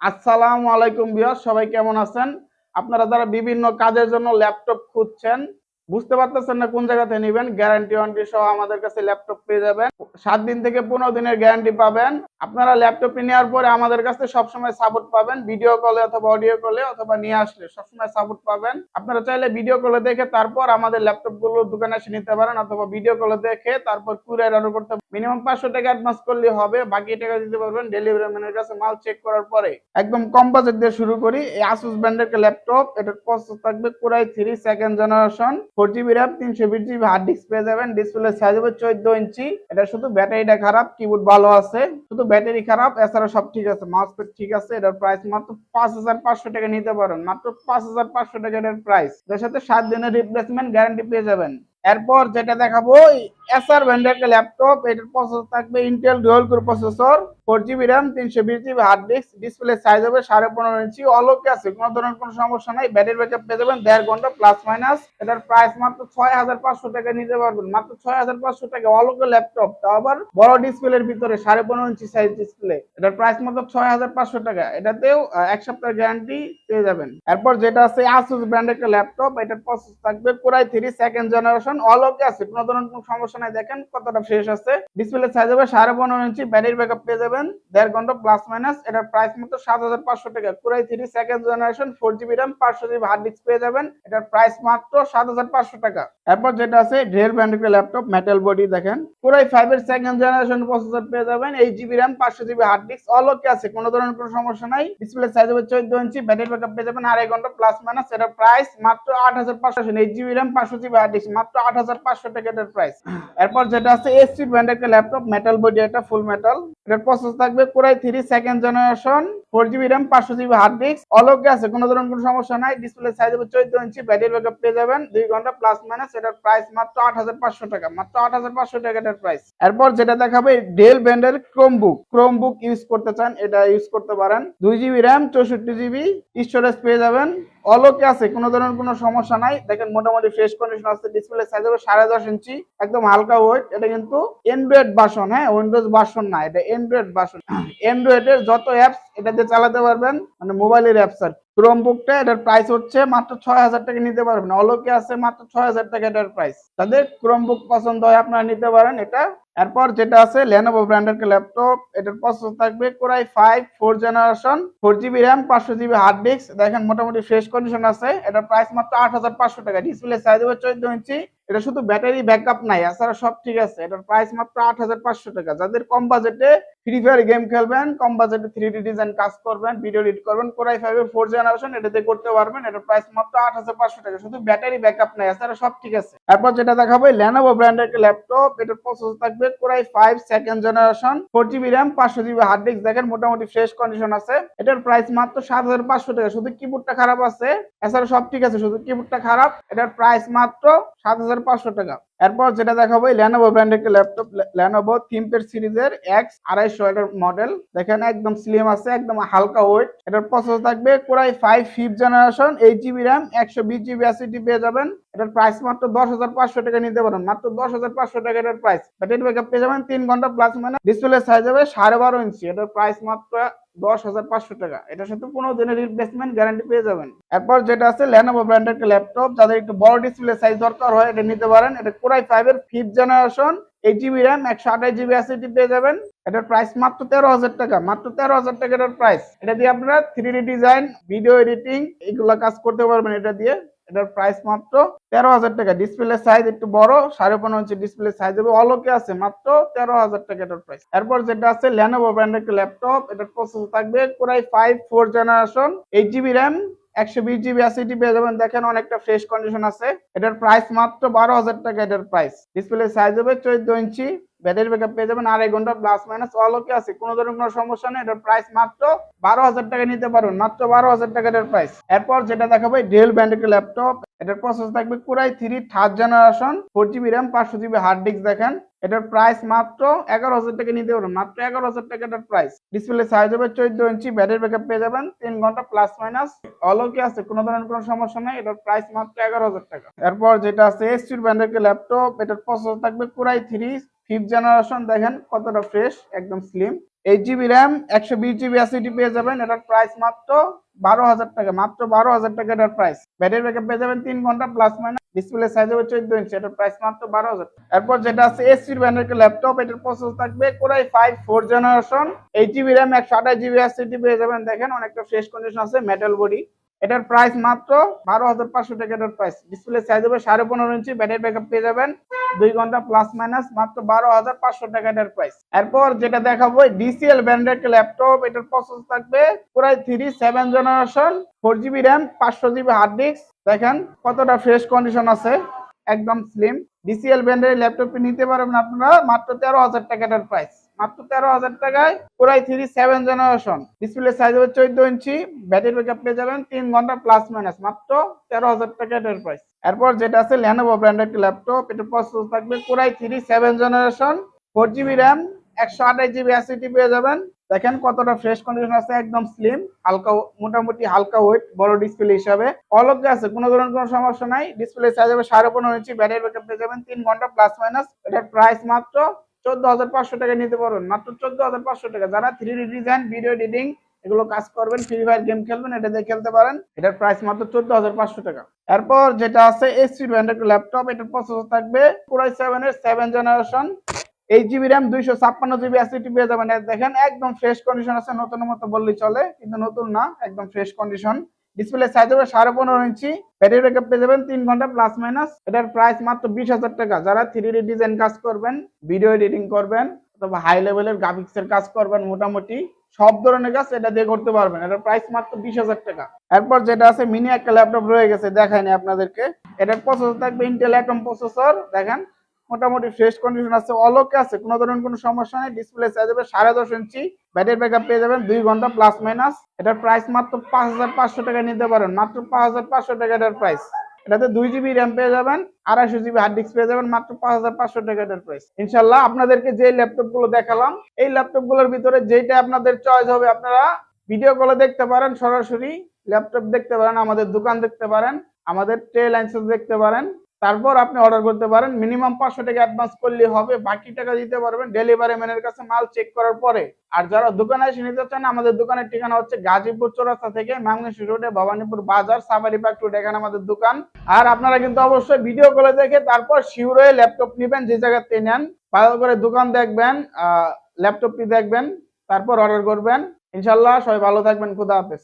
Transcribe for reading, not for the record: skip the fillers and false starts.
আসসালামু আলাইকুম ভিউয়ার্স, সবাই কেমন আছেন? আপনারা যারা বিভিন্ন কাজের জন্য ল্যাপটপ খুঁজছেন, বুঝতে পারতেছেন না কোন জায়গা থেকে নেবেন, গ্যারান্টি ওয়ারেন্টি সহ আমাদের কাছে ল্যাপটপ পেয়ে যাবেন। 7 দিন থেকে 15 দিনের গ্যারান্টি পাবেন। আপনারা ল্যাপটপটি নেওয়ার পরে আমাদের কাছে সবসময় সাপোর্ট পাবেন, ভিডিও কলে অথবা অডিও কলে অথবা নিয়ে আসলে সবসময় সাপোর্ট পাবেন। আপনারা চাইলে ভিডিও কলে দেখে তারপর আমাদের ল্যাপটপগুলো দোকানে এসে নিতে পারেন, অথবা ভিডিও কলে দেখে তারপর কুরিয়ার অর্ডার করতে মিনিমাম 500 টাকা অ্যাডভান্স করলে হবে, বাকি টাকা দিতে পারবেন ডেলিভারি ম্যানের কাছে মাল চেক করার পরে। একদম কম বাজেট দিয়ে শুরু করি। এই আসুস ব্র্যান্ডের ল্যাপটপ, এটার প্রসেসর থাকবে Core i 3 second generation, 4GB RAM, 320GB hard disk পেয়ে যাবেন। ডিসপ্লে সাইজ হবে 14 ইঞ্চি। এটা শুধু ব্যাটারিটা খারাপ, কিবোর্ড ভালো আছে, শুধু ব্যাটারি খারাপ, এছাড়া সব ঠিক আছে, মাউসপ্যাড ঠিক আছে। এটার প্রাইস মাত্র 5500 টাকা নিতে পারেন, মাত্র 5500 টাকা এটার প্রাইস। এর সাথে 7 দিনের রিপ্লেসমেন্ট গ্যারান্টি পেয়ে যাবেন। এরপর যেটা দেখাবো, এসার ব্র্যান্ডের একটা ল্যাপটপ, এটার প্রসেসর থাকবে Intel dual core processor, 4GB RAM, 320GB hard disk, display size হবে 15.5 ইঞ্চি, অলোকে আছে, কোনো ধরনের কোনো সমস্যা নাই। ব্যাটারি ব্যাকআপ পেয়ে যাবেন 1.5 ঘন্টা প্লাস মাইনাস। এটার প্রাইস মাত্র 6500 টাকা নিতে পারবেন, মাত্র 6500 টাকা। অলোকে ল্যাপটপ, তাও আবার বড় ডিসপ্লের ভিতরে 15.5 ইঞ্চি সাইজ ডিসপ্লে। এটার প্রাইস মাত্র 6500 টাকা। এটাতেও 1 সপ্তাহের গ্যারান্টি পেয়ে যাবেন। এরপর যেটা আছে আসুস ব্র্যান্ডের একটা ল্যাপটপ, এটার প্রসেসর থাকবে কোরাই 3 সেকেন্ড জেনারেশন, অলোকে আছে, কোনো ধরনের কোনো সমস্যা নাই। দেখেন কতটা ফ্রেশ আছে। ডিসপ্লে সাইজ হবে 15.5 ইঞ্চি, ব্যাটারি ব্যাকআপ পেয়ে যাবেন 1.5 ঘন্টা প্লাস মাইনাস। এটার প্রাইস মাত্র 7500 টাকা। Core i 3 second generation, 4GB RAM, 500GB hard disk পেয়ে যাবেন। এটার প্রাইস মাত্র 7500 টাকা। এরপর যেটা আছে ডেল ব্র্যান্ডের ল্যাপটপ, মেটাল বডি, দেখেন কোরাই 5 এর সেকেন্ড জেনারেশন প্রসেসর পেয়ে যাবেন, 8GB RAM, 500GB hard disk, অলোকে আছে, কোনো ধরনের কোনো সমস্যা নাই। ডিসপ্লে সাইজ হবে 14 ইঞ্চি, ব্যাটারি ব্যাকআপ পেয়ে যাবেন 2.5 ঘন্টা প্লাস মাইনাস। এটার প্রাইস মাত্র 8500, 8GB RAM, 500GB hard disk, মাত্র 8500 টাকা এটার প্রাইস। এরপর যেটা আছে এসপি ব্র্যান্ডের একটা ল্যাপটপ, মেটাল বডি, এটা ফুল মেটাল। এটার প্রসেসর থাকবে Core i 3 second generation, 4GB RAM, 500GB hard disk, অলোকে আছে, কোনো ধরনের কোনো সমস্যা নাই। ডিসপ্লে সাইজ হবে 14 ইঞ্চি, ব্যাটারি ব্যাকআপ পেয়ে যাবেন 2 ঘন্টা প্লাস মাইনাস। এটার প্রাইস মাত্র 8500 টাকা, মাত্র 8500 টাকা এটার প্রাইস। এরপর যেটা দেখাবে ডেল ব্র্যান্ডের ক্রোমবুক ইউজ করতে চান, এটা ইউজ করতে পারেন। 2GB RAM, 64GB স্টোরেজ পেয়ে যাবেন, অলোকে আছে, কোনো ধরনের কোনো সমস্যা নাই। দেখেন মোটামুটি ফ্রেশ কন্ডিশন আছে। ডিসপ্লে সাইজ হবে 10.5 ইঞ্চি, একদম হালকা ওয়েট। এটা কিন্তু অ্যান্ড্রয়েড ভার্সন, হ্যাঁ, উইন্ডোজ ভার্সন না, এটা অ্যান্ড্রয়েড ভার্সন। অ্যান্ড্রয়েডের যত অ্যাপস এটাতে চালাতে পারবেন, মানে মোবাইলের অ্যাপস আর। ক্রোমবুকটা এটার প্রাইস হচ্ছে মাত্র 6000 টাকা নিতে পারবেন, অলোকে আছে মাত্র 6000 টাকা এটার প্রাইস। তাদের ক্রোমবুক পছন্দ হয় আপনারা নিতে পারেন এটা। এরপর যেটা আছে লেনোভো ব্র্যান্ডের ল্যাপটপ, এটার প্রসেসর থাকবে Core i 5 4 generation, 4GB RAM, 500GB hard disk, দেখেন মোটামুটি ফ্রেশ কন্ডিশন আছে। এটার প্রাইস মাত্র 8500 টাকা। ডিসপ্লে সাইজ হবে 14 ইঞ্চি। এটা শুধু ব্যাটারি ব্যাকআপ নাই, এছাড়া সব ঠিক আছে। এটার প্রাইস মাত্র 8500 টাকা। যাদের কম বাজেটে ফ্রি ফায়ার গেম খেলবেন, কম বাজেটে 3D ডিজাইন কাজ করবেন, ভিডিও এডিট করবেন, কোরাই 5 এর 4 জেনারেশন এটাতে করতে পারবেন। এটার প্রাইস মাত্র 8500 টাকা, শুধু ব্যাটারি ব্যাকআপ নাই, এছাড়া সব ঠিক আছে। এরপর যেটা দেখাবো লেনোভো ব্র্যান্ডের একটা ল্যাপটপ, এটার প্রসেসর থাকবে Core i 5 second generation, 4GB RAM, 500GB hard disk, দেখেন মোটামুটি ফ্রেশ কন্ডিশন আছে। এটার প্রাইস মাত্র 7500 টাকা, শুধু কিবোর্ডটা খারাপ আছে, এছাড়া সব ঠিক আছে, শুধু কিবোর্ডটা খারাপ। এটার প্রাইস মাত্র 7500 টাকা। এরপর যেটা দেখাবো লেনোভো ব্র্যান্ডের একটা ল্যাপটপ, লেনোভো থিমপ্যাড সিরিজের X250 এটার মডেল, দেখেন একদম স্লিম আছে, একদম হালকা ওয়েট। এটার প্রসেসর থাকবে Core i 5 5th generation, 8GB RAM, 120GB SSD পেয়ে যাবেন। এটার প্রাইস মাত্র 10500 টাকা নিতে পারেন, মাত্র 10500 টাকা এটার প্রাইস। ব্যাটারি ব্যাকআপ পেয়ে যাবেন 3 ঘন্টা প্লাস মাইনাস। ডিসপ্লে সাইজ হবে 12.5 ইঞ্চি। এটার প্রাইস মাত্র 10500 টাকা। এটার সাথে 15 দিনের রিপ্লেসমেন্ট গ্যারান্টি পেয়ে যাবেন। এরপর যেটা আছে লেনোভো ব্র্যান্ডের একটা ল্যাপটপ, যাদের একটু বড় ডিসপ্লে সাইজ দরকার হয় এটা নিতে পারেন। এটা কোরাই 5 এর 5th generation, 8GB RAM, 128GB SSD পেয়ে যাবেন। এটার প্রাইস মাত্র 13000 টাকা, মাত্র 13000 টাকা এটার প্রাইস। এটা দিয়ে আপনারা 3D ডিজাইন, ভিডিও এডিটিং এগুলো কাজ করতে পারবেন এটা দিয়ে। এটার প্রাইস মাত্র 13000 টাকা। ডিসপ্লে সাইজ একটু বড়, 15.5 ইঞ্চি ডিসপ্লে সাইজ হবে, অলোকে আছে, মাত্র 13000 টাকা এটার প্রাইস। এরপর যেটা আছে লেনোভো ব্র্যান্ডের একটা ল্যাপটপ, এটার প্রসেসর থাকবে Core i 5 4 generation, 8GB RAM, 120GB SSD পেয়ে যাবেন, দেখেন অনেকটা ফ্রেশ কন্ডিশন আছে। এটার প্রাইস মাত্র 12000 টাকা এটার প্রাইস। ডিসপ্লে সাইজ হবে 14 ইঞ্চি, ব্যাটারি ব্যাকআপ পেয়ে যাবেন 2.5 ঘন্টা প্লাস মাইনাস, অলোকে আছে, কোনো ধরনের কোনো সমস্যা নেই। এটার প্রাইস মাত্র 12000 টাকা নিতে পারবেন, মাত্র 12000 টাকা এটার প্রাইস। এরপর যেটা দেখাবো ডেল ব্র্যান্ডের ল্যাপটপ, এটার প্রসেসর থাকবে Core i 3 third generation, 4GB RAM, 500GB hard disk, দেখেন এটার প্রাইস মাত্র 11000 টাকা নিতে পারবেন, মাত্র 11000 টাকা এটার প্রাইস। ডিসপ্লে সাইজ হবে 14 ইঞ্চি, ব্যাটারি ব্যাকআপ পেয়ে যাবেন 3 ঘন্টা প্লাস মাইনাস, অলোকে আছে, কোনো ধরনের কোনো সমস্যা নেই। এটার প্রাইস মাত্র 11000 টাকা। এরপর যেটা আছে এসপি ব্র্যান্ডের ল্যাপটপ, এটার প্রসেসর থাকবে কোরাই 3 5th জেনারেশন, দেখেন কতটা ফ্রেশ, একদম স্লিম। 8 GB র্যাম 120 GB অ্যাসিডি পেয়ে যাবেন। এটার প্রাইস মাত্র 12,000 টাকা, মাত্র 12,000 টাকা এটার প্রাইস। ব্যাটারি ব্যাকআপ পেয়ে যাবেন 3 ঘন্টা প্লাস মাইনাস। ডিসপ্লে সাইজ হবে 14 ইঞ্চি, এটার প্রাইস মাত্র 12,000। এরপর যেটা আছে এসপি ব্র্যান্ডের একটা ল্যাপটপ, এটার প্রসেসর থাকবে Core i 5 4 generation, 8 GB RAM 128 GB অ্যাসিডি পেয়ে যাবেন। দেখেন অনেকটা ফ্রেশ কন্ডিশন আছে, মেটাল বডি। এটার প্রাইস মাত্র 12,500 টাকা এটার প্রাইস। ডিসপ্লে সাইজ হবে 15.5 ইঞ্চি, ব্যাটারি ব্যাকআপ পেয়ে যাবেন 2 ঘন্টা প্লাস মাইনাস, মাত্র 12,500 টাকা এটার প্রাইস। এরপর যেটা দেখাবো ডিসিএল ব্র্যান্ডের একটা ল্যাপটপ, এটার প্রসেসর থাকবে Core i 3 7 generation, 4 GB RAM 500 GB hard disk. দেখেন কতটা ফ্রেশ কন্ডিশন আছে, একদম স্লিম। ডিসিএল ব্র্যান্ডের ল্যাপটপটি নিতে পারবেন আপনারা মাত্র 13,000 টাকা এটার প্রাইস, মাত্র 13,000 টাকায় কোরাই 3 7 জেনারেশন। ডিসপ্লে সাইজ হবে 14 ইঞ্চি, ব্যাটারি ব্যাকআপ পেয়ে যাবেন 3 ঘন্টা প্লাস মাইনাস, মাত্র 13,000 টাকা এটার প্রাইস। এরপর যেটা আছে লেনোভো ব্র্যান্ডের একটা ল্যাপটপ, এটার প্রসেসর থাকবে Core i 3 7 generation, 4 GB RAM 128 GB অ্যাসিডি পেয়ে যাবেন। দেখেন কতটা ফ্রেশ কন্ডিশন আছে, একদম স্লিম, হালকা, মোটামুটি হালকা ওয়েট, বড় ডিসপ্লে হিসাবে অলগ্য আছে, কোনো ধরনের কোনো সমস্যা নাই। ডিসপ্লে সাইজ হবে 15.5 ইঞ্চি, ব্যাটারি ব্যাকআপ পেয়ে যাবেন 3 ঘন্টা প্লাস মাইনাস। এটার প্রাইস মাত্র 14,500 টাকা নিতে পারবেন, মাত্র 14,500 টাকা। যারা 3D ডিজাইন, ভিডিও এডিটিং এগুলো কাজ করবেন, ফ্রি ফায়ার গেম খেলবেন, এটা দিয়ে খেলতে পারেন। এটার প্রাইস মাত্র 14,500 টাকা। এরপর যেটা আছে এইচপি ব্র্যান্ডের ল্যাপটপ, এটার প্রসেসর থাকবে কোরাই 7 এর 7 জেনারেশন, 8 GB র্যাম 256 GB অ্যাসিডি পেয়ে যাবেন। দেখেন একদম ফ্রেশ কন্ডিশন আছে, নতুনের মতো বললেই চলে, কিন্তু নতুন না, একদম ফ্রেশ কন্ডিশন। ডিসপ্লে সাইজ হবে 15.5 ইঞ্চি, ব্যাটারি ব্যাকআপ পেয়ে যাবেন 3 ঘন্টা প্লাস মাইনাস। এটার প্রাইস মাত্র 20,000 টাকা। যারা 3D ডিজাইন কাজ করবেন, ভিডিও এডিটিং করবেন, অথবা হাই লেভেলের গ্রাফিক্সের কাজ করবেন, মোটামুটি সব ধরনের কাজ এটা দিয়ে করতে পারবেন। এটার প্রাইস মাত্র 20,000 টাকা। এরপর যেটা আছে মিনি একটা ল্যাপটপ রয়ে গেছে, দেখায়নি আপনাদেরকে। এটার প্রসেসর থাকবে ইন্টেল অ্যাটম প্রসেসর। দেখেন মোটামুটি ফ্রেশ কন্ডিশন আছে, অলকে আছে, কোনো ধরনের কোনো সমস্যা নেই। ডিসপ্লে সাইজ হবে 10.5 ইঞ্চি, ব্যাটারি ব্যাকআপ পেয়ে যাবেন 2 ঘন্টা প্লাস মাইনাস। এটার প্রাইস মাত্র 5,500 টাকা নিতে পারেন, মাত্র 5,500 টাকা এটার প্রাইস। এটাতে 2 GB র্যাম পেয়ে যাবেন, 250 GB হার্ড ডিস্ক পেয়ে যাবেন, মাত্র 5,500 টাকা এটার প্রাইস। ইনশাআল্লাহ আপনাদেরকে যে ল্যাপটপ গুলো দেখালাম, এই ল্যাপটপ গুলোর ভিতরে যেটা আপনাদের চয়েস হবে, আপনারা ভিডিও কলে দেখতে পারেন, সরাসরি ল্যাপটপ দেখতে পারেন, আমাদের দোকান দেখতে পারেন, আমাদের ট্রে লাইসেন্স দেখতে পারেন। তারপর আপনি অর্ডার করতে পারেন। মিনিমাম 500 টাকা অ্যাডভান্স করলে হবে, বাকি টাকা দিতে পারবেন ডেলিভারি ম্যানের কাছে মাল চেক করার পরে। আর যারা দোকানে এসে নিতে চান, আমাদের দোকানের ঠিকানা হচ্ছে গাজীপুর চৌরাস্তা থেকে মাংনেশী রোডে ভবানীপুর বাজার, সাফারি পার্ক রোড, এখানে আমাদের দোকান। আর আপনারা কিন্তু অবশ্যই ভিডিও কলে দেখে তারপর শিওর হয়ে ল্যাপটপ নেবেন, যে জায়গাতে নেন ভালো করে দোকান দেখবেন, ল্যাপটপটি দেখবেন, তারপর অর্ডার করবেন। ইনশাআল্লাহ সবাই ভালো থাকবেন, খুদা হাফেজ।